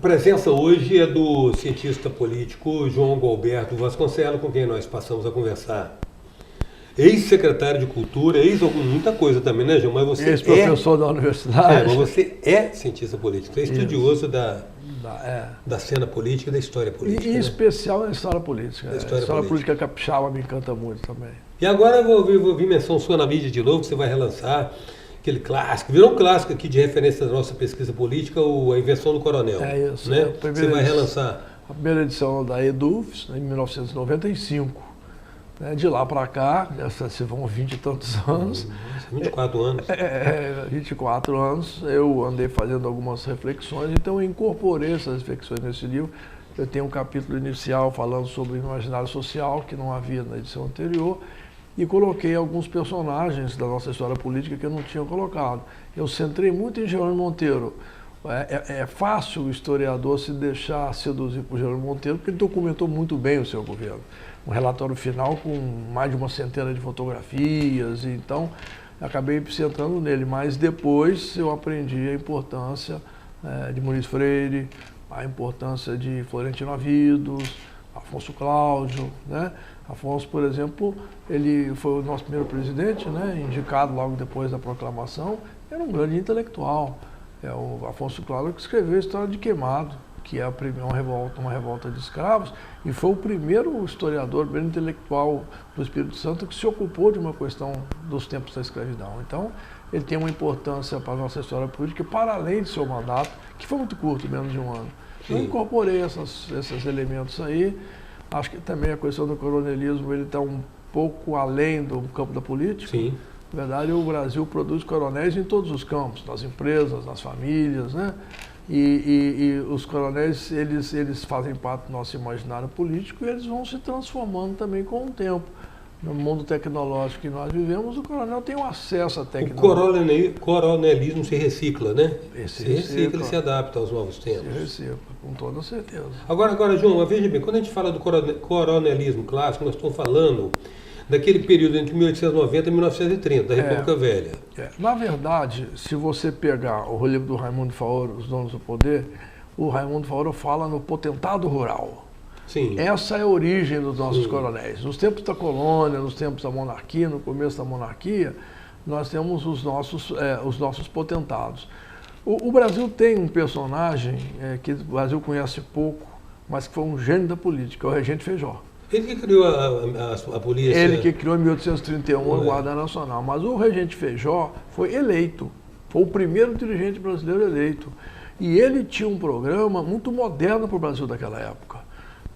presença hoje é do cientista político João Gualberto Vasconcelos, com quem nós passamos a conversar. Ex-secretário de Cultura, muita coisa também, né, João? Mas você ex-professor da universidade. mas você é cientista político, você é estudioso da cena política e da história política. E em especial na história política. A história política capixaba me encanta muito também. E agora eu vou ouvir menção sua na mídia de novo, que você vai relançar aquele clássico, virou um clássico aqui de referência da nossa pesquisa política, A Invenção do Coronel. É isso. Né? Você vai relançar. A primeira edição da EDUFES, em 1995. De lá para cá, se vão 20 e tantos anos. 24 anos. 24 anos, eu andei fazendo algumas reflexões, então eu incorporei essas reflexões nesse livro. Eu tenho um capítulo inicial falando sobre o imaginário social, que não havia na edição anterior, e coloquei alguns personagens da nossa história política que eu não tinha colocado. Eu centrei muito em Jerônimo Monteiro. É fácil o historiador se deixar seduzir por Jerônimo Monteiro, porque ele documentou muito bem o seu governo. Um relatório final com mais de uma centena de fotografias, então acabei centrando nele. Mas depois eu aprendi a importância de Muniz Freire, a importância de Florentino Avidos, Afonso Cláudio, né? Afonso, por exemplo, ele foi o nosso primeiro presidente, né? Indicado logo depois da proclamação, era um grande intelectual. É o Afonso Cláudio que escreveu a História de Queimado, que é uma revolta de escravos, e foi o primeiro historiador, o primeiro intelectual do Espírito Santo que se ocupou de uma questão dos tempos da escravidão. Então, ele tem uma importância para a nossa história política, para além do seu mandato, que foi muito curto, menos de um ano. Sim. Eu incorporei esses elementos aí. Acho que também a questão do coronelismo ele está um pouco além do campo da política. Sim. Na verdade, o Brasil produz coronéis em todos os campos, nas empresas, nas famílias, né? E os coronéis, eles fazem parte do nosso imaginário político e eles vão se transformando também com o tempo. No mundo tecnológico que nós vivemos, o coronel tem um acesso à tecnologia. O coronelismo se recicla, né? Se recicla, ele se adapta aos novos tempos. Se recicla, com toda certeza. Agora, João, veja bem, quando a gente fala do coronelismo clássico, nós estamos falando daquele período entre 1890 e 1930, da República Velha. Na verdade, se você pegar o livro do Raimundo Faoro, Os Donos do Poder, o Raimundo Faoro fala no potentado rural. Sim. Essa é a origem dos nossos coronéis. Nos tempos da colônia, nos tempos da monarquia, no começo da monarquia, nós temos os nossos potentados. O Brasil tem um personagem que o Brasil conhece pouco, mas que foi um gênio da política, é o Regente Feijó. Ele que criou a polícia. Ele que criou em 1831 a Guarda Nacional. Mas o Regente Feijó foi eleito, foi o primeiro dirigente brasileiro eleito. E ele tinha um programa muito moderno para o Brasil daquela época.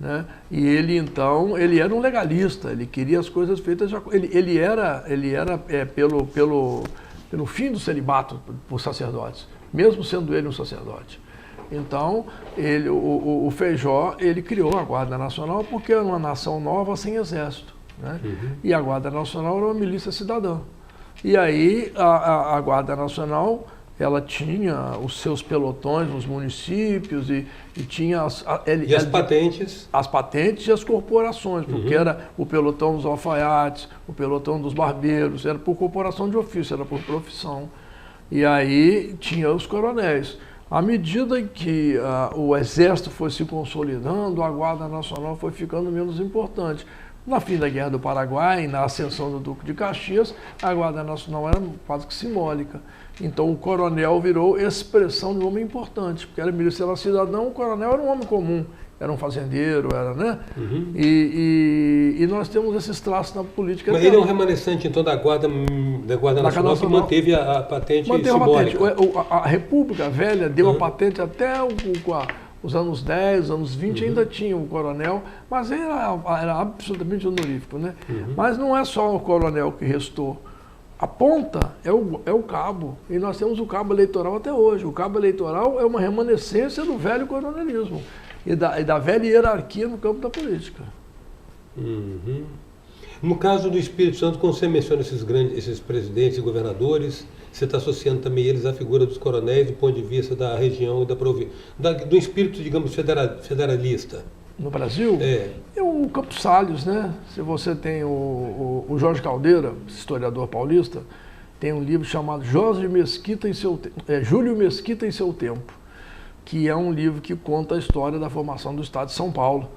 Né? E ele, então, ele era um legalista, ele queria as coisas feitas... Ele era pelo fim do celibato por sacerdotes, mesmo sendo ele um sacerdote. Então, o Feijó, ele criou a Guarda Nacional porque era uma nação nova sem exército. Né? E a Guarda Nacional era uma milícia cidadã. E aí, a Guarda Nacional, ela tinha os seus pelotões nos municípios e tinha... as patentes? As patentes e as corporações, porque era o pelotão dos alfaiates, o pelotão dos barbeiros, era por corporação de ofício, era por profissão. E aí tinha os coronéis. À medida que o Exército foi se consolidando, a Guarda Nacional foi ficando menos importante. Na fim da Guerra do Paraguai, na ascensão do Duque de Caxias, a Guarda Nacional era quase que simbólica. Então o coronel virou expressão de um homem importante, porque era milícia, era cidadão, o coronel era um homem comum, era um fazendeiro, era, né? E nós temos esses traços na política. Mas ele é um remanescente, então, da Guarda Nacional que manteve a patente simbólica. A República Velha deu a patente até os anos 10, os anos 20, ainda tinha o coronel, mas era absolutamente honorífico, né? Mas não é só o coronel que restou. A ponta é o cabo, e nós temos o cabo eleitoral até hoje. O cabo eleitoral é uma remanescência do velho coronelismo e da velha hierarquia no campo da política. No caso do Espírito Santo, quando você menciona esses presidentes e governadores, você está associando também eles à figura dos coronéis do ponto de vista da região e do espírito, digamos, federalista. No Brasil? É o Campos Salles, né? Se você tem o Jorge Caldeira, historiador paulista, tem um livro chamado Júlio Mesquita em seu Tempo, que é um livro que conta a história da formação do Estado de São Paulo.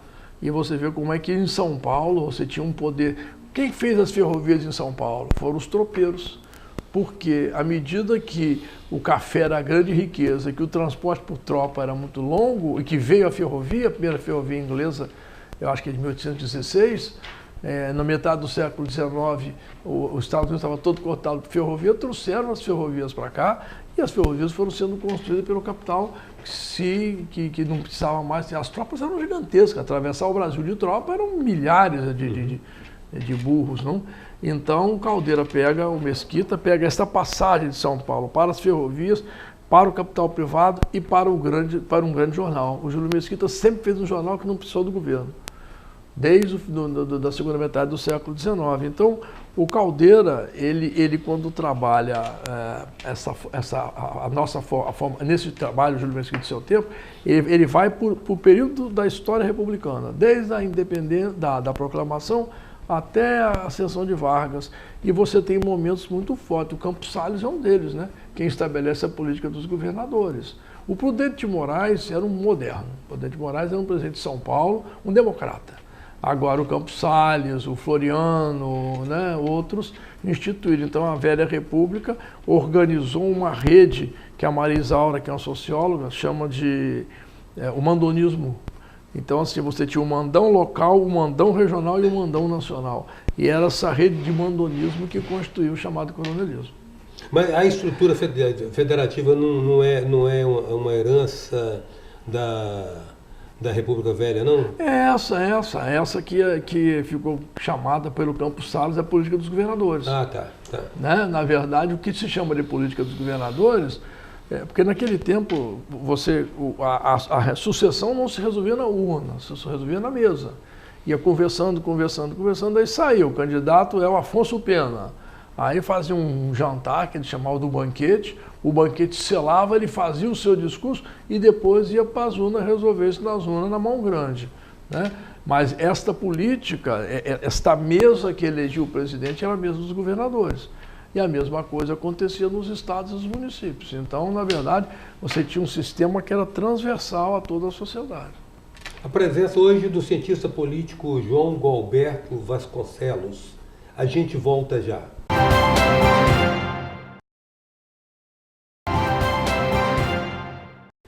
E você vê como é que em São Paulo você tinha um poder. Quem fez as ferrovias em São Paulo? Foram os tropeiros. Porque à medida que o café era a grande riqueza, que o transporte por tropa era muito longo, e que veio a ferrovia, a primeira ferrovia inglesa, eu acho que é de 1816, na metade do século XIX, os Estados Unidos estava todo cortado por ferrovia, trouxeram as ferrovias para cá, e as ferrovias foram sendo construídas pelo capital que não precisava mais. As tropas eram gigantescas, atravessar o Brasil de tropa eram milhares de burros, não? Então, o Caldeira pega o Mesquita, pega essa passagem de São Paulo para as ferrovias, para o capital privado e para um grande jornal. O Júlio Mesquita sempre fez um jornal que não precisou do governo, desde da segunda metade do século XIX. Então, o Caldeira, ele quando trabalha a nossa forma, nesse trabalho, o Júlio Mesquita do seu tempo, ele vai por período da história republicana, desde a independência, da proclamação, até a ascensão de Vargas, e você tem momentos muito fortes. O Campos Salles é um deles, né? Quem estabelece a política dos governadores. O Prudente de Moraes era um moderno. O Prudente de Moraes era um presidente de São Paulo, um democrata. Agora o Campos Salles, o Floriano, né, outros instituíram. Então a Velha República organizou uma rede que a Maria Isaura, que é uma socióloga, chama de o mandonismo. Então, assim, você tinha o mandão local, o mandão regional e o mandão nacional. E era essa rede de mandonismo que constituiu o chamado coronelismo. Mas a estrutura federativa não é uma herança da República Velha, não? Essa que ficou chamada pelo Campos Salles a política dos governadores. Ah, tá. Né? Na verdade, o que se chama de política dos governadores... porque naquele tempo a sucessão não se resolvia na urna, se resolvia na mesa. Ia conversando, aí saiu. O candidato é o Afonso Pena. Aí fazia um jantar, que ele chamava do banquete, o banquete selava, ele fazia o seu discurso e depois ia para as urnas resolver isso nas urnas na mão grande. Né? Mas esta política, esta mesa que elegia o presidente era a mesa dos governadores. E a mesma coisa acontecia nos estados e nos municípios. Então, na verdade, você tinha um sistema que era transversal a toda a sociedade. A presença hoje do cientista político João Gualberto Vasconcelos. A gente volta já.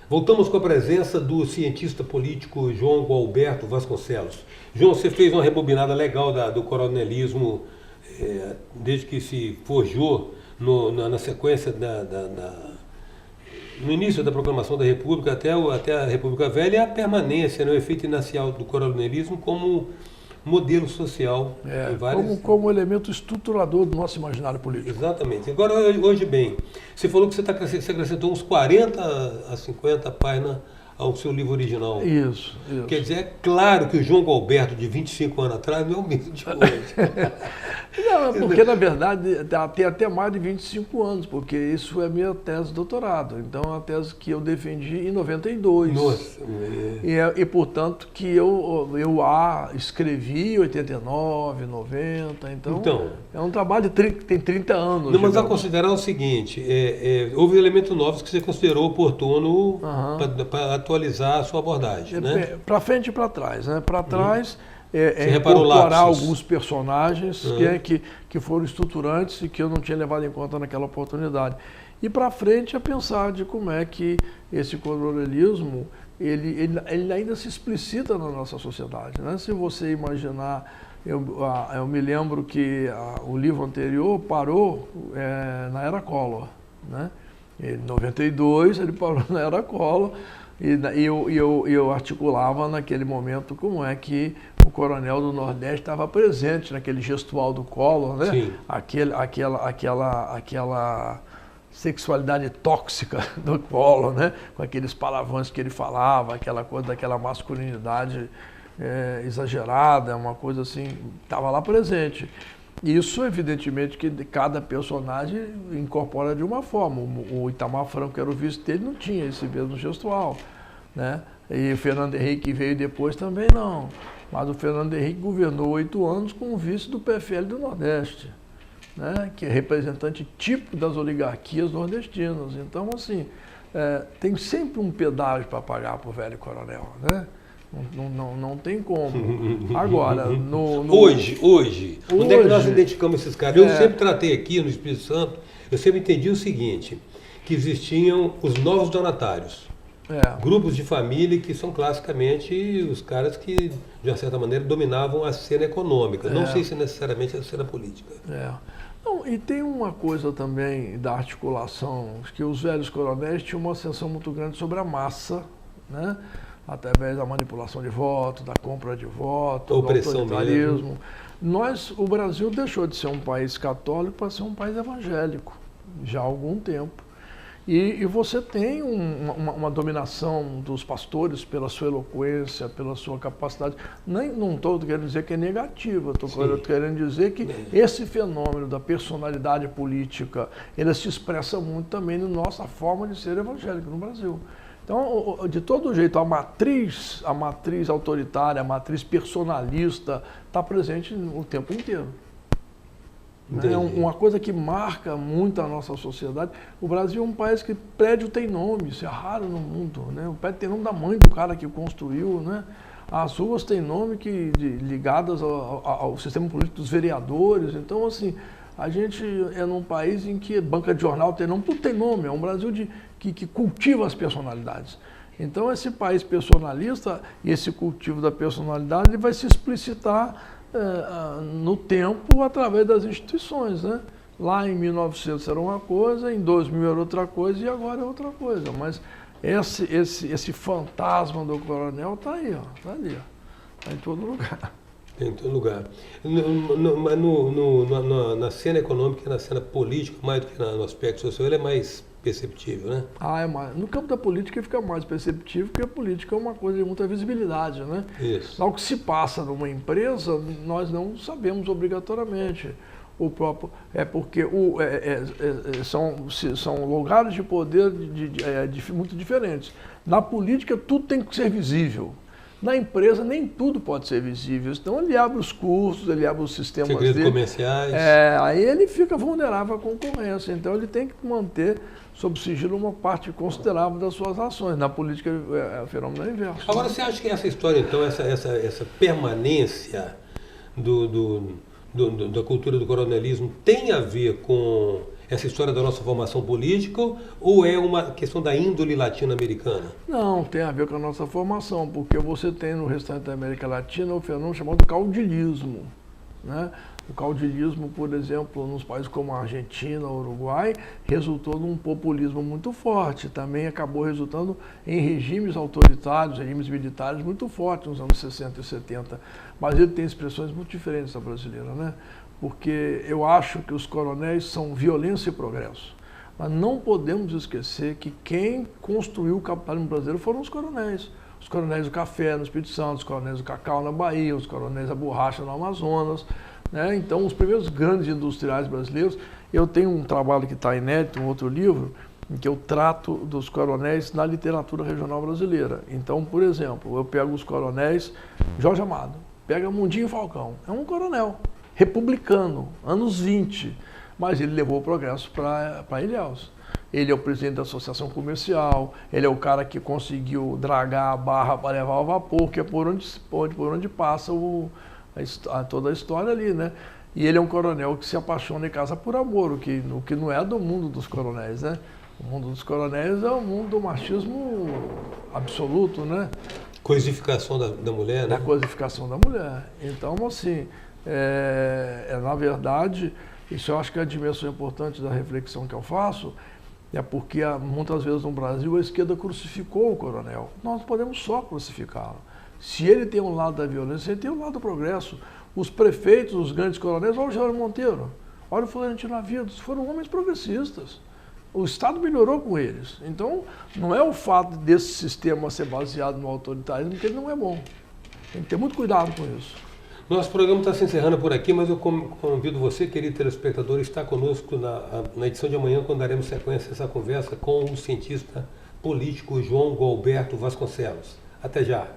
Voltamos com a presença do cientista político João Gualberto Vasconcelos. João, você fez uma rebobinada legal do coronelismo, desde que se forjou na sequência no início da proclamação da República até a República Velha, e a permanência, o efeito inicial do coronelismo como modelo social. Como elemento estruturador do nosso imaginário político. Exatamente. Agora, hoje bem, você falou que você acrescentou uns 40 a 50 páginas ao seu livro original. Isso. Quer dizer, é claro que o João Gualberto, de 25 anos atrás, não é o mesmo de hoje. Não, é porque, na verdade, tem até mais de 25 anos, porque isso é minha tese de doutorado. Então, é uma tese que eu defendi em 92. Nossa! E portanto, que eu escrevi em 89, 90. Então, é um trabalho que tem 30 anos. Não, mas a considerar o seguinte, houve elementos novos que você considerou oportuno para atualizar a sua abordagem, né? Para frente e para trás, né? Para trás incorporar alguns personagens que foram estruturantes e que eu não tinha levado em conta naquela oportunidade. E para frente é pensar de como é que esse coronelismo ele ainda se explicita na nossa sociedade, né? Se você imaginar, eu me lembro que o livro anterior parou na Era Collor, né? Em 92 ele parou na Era Collor. E eu articulava naquele momento como é que o coronel do Nordeste estava presente naquele gestual do Collor, né? Sim. Aquela sexualidade tóxica do Collor, né? Com aqueles palavrões que ele falava, aquela coisa daquela masculinidade exagerada, uma coisa assim, estava lá presente. Isso, evidentemente, que cada personagem incorpora de uma forma. O Itamar Franco, que era o vice dele, não tinha esse mesmo gestual, né? E o Fernando Henrique, que veio depois, também não. Mas o Fernando Henrique governou 8 anos como vice do PFL do Nordeste, né? Que é representante típico das oligarquias nordestinas. Então, assim, tem sempre um pedágio para pagar para o velho coronel, né? Não tem como. Agora, Hoje, onde é que nós identificamos esses caras? Eu sempre tratei aqui no Espírito Santo, eu sempre entendi o seguinte, que existiam os novos donatários. Grupos de família que são classicamente os caras que, de uma certa maneira, dominavam a cena econômica. Não sei se necessariamente a cena política. Não, e tem uma coisa também da articulação, que os velhos coronéis tinham uma ascensão muito grande sobre a massa, né? Através da manipulação de voto, da compra de voto, do autoritarismo. O Brasil deixou de ser um país católico para ser um país evangélico, já há algum tempo. E você tem uma dominação dos pastores pela sua eloquência, pela sua capacidade. Não estou querendo dizer que é negativa, estou querendo dizer que esse fenômeno da personalidade política, ele se expressa muito também na nossa forma de ser evangélico no Brasil. Então, de todo jeito, a matriz autoritária, a matriz personalista está presente o tempo inteiro. É uma coisa que marca muito a nossa sociedade. O Brasil é um país que prédio tem nome, isso é raro no mundo, né? O prédio tem nome da mãe do cara que construiu, né? As ruas têm nome ligadas ao sistema político dos vereadores. Então, assim, a gente é num país em que banca de jornal tem nome, tudo tem nome. É um Brasil que cultiva as personalidades. Então, esse país personalista e esse cultivo da personalidade ele vai se explicitar no tempo através das instituições, né? Lá em 1900 era uma coisa, em 2000 era outra coisa e agora é outra coisa. Mas esse fantasma do coronel está aí, está ali, está em todo lugar. Em todo lugar. Na cena econômica e na cena política, mais do que no aspecto social, ele é mais perceptível, né? No campo da política fica mais perceptível, porque a política é uma coisa de muita visibilidade, né? Isso. Ao que se passa numa empresa, nós não sabemos obrigatoriamente. Porque são lugares de poder muito diferentes. Na política, tudo tem que ser visível. Na empresa, nem tudo pode ser visível. Então, ele abre os cursos, ele abre os sistemas segredos comerciais. Aí ele fica vulnerável à concorrência. Então, ele tem que manter sob sigilo uma parte considerável das suas ações. Na política, o fenômeno é inverso. Agora, você acha que essa história, então, essa permanência da cultura do coronelismo tem a ver com essa história da nossa formação política ou é uma questão da índole latino-americana? Não, tem a ver com a nossa formação, porque você tem no restante da América Latina um fenômeno chamado caudilismo, né? O caudilismo, por exemplo, nos países como a Argentina, o Uruguai, resultou num populismo muito forte. Também acabou resultando em regimes autoritários, regimes militares muito fortes nos anos 60 e 70. Mas ele tem expressões muito diferentes da brasileira, né? Porque eu acho que os coronéis são violência e progresso. Mas não podemos esquecer que quem construiu o capitalismo brasileiro foram os coronéis. Os coronéis do café no Espírito Santo, os coronéis do cacau na Bahia, os coronéis da borracha no Amazonas, né? Então, os primeiros grandes industriais brasileiros, eu tenho um trabalho que está inédito, um outro livro, em que eu trato dos coronéis na literatura regional brasileira. Então, por exemplo, eu pego os coronéis, Jorge Amado, pega Mundinho Falcão, é um coronel republicano, anos 20, mas ele levou o progresso para Ilhéus. Ele é o presidente da Associação Comercial, ele é o cara que conseguiu dragar a barra para levar o vapor, que é por onde passa toda a história ali, né? E ele é um coronel que se apaixona em casa por amor, o que não é do mundo dos coronéis, né? O mundo dos coronéis é o mundo do machismo absoluto, né? Coisificação da mulher, né? A coisificação da mulher. Então, assim, na verdade, isso eu acho que é a dimensão importante da reflexão que eu faço, é porque muitas vezes no Brasil a esquerda crucificou o coronel. Nós não podemos só crucificá-lo. Se ele tem um lado da violência, ele tem um lado do progresso. Os prefeitos, os grandes coronéis, olha o Geraldo Monteiro, olha o Florentino Navidos, foram homens progressistas. O Estado melhorou com eles. Então, não é o fato desse sistema ser baseado no autoritarismo que ele não é bom. Tem que ter muito cuidado com isso. Nosso programa está se encerrando por aqui, mas eu convido você, querido telespectador, a estar conosco na edição de amanhã, quando daremos sequência a essa conversa com o cientista político João Gualberto Vasconcelos. Até já!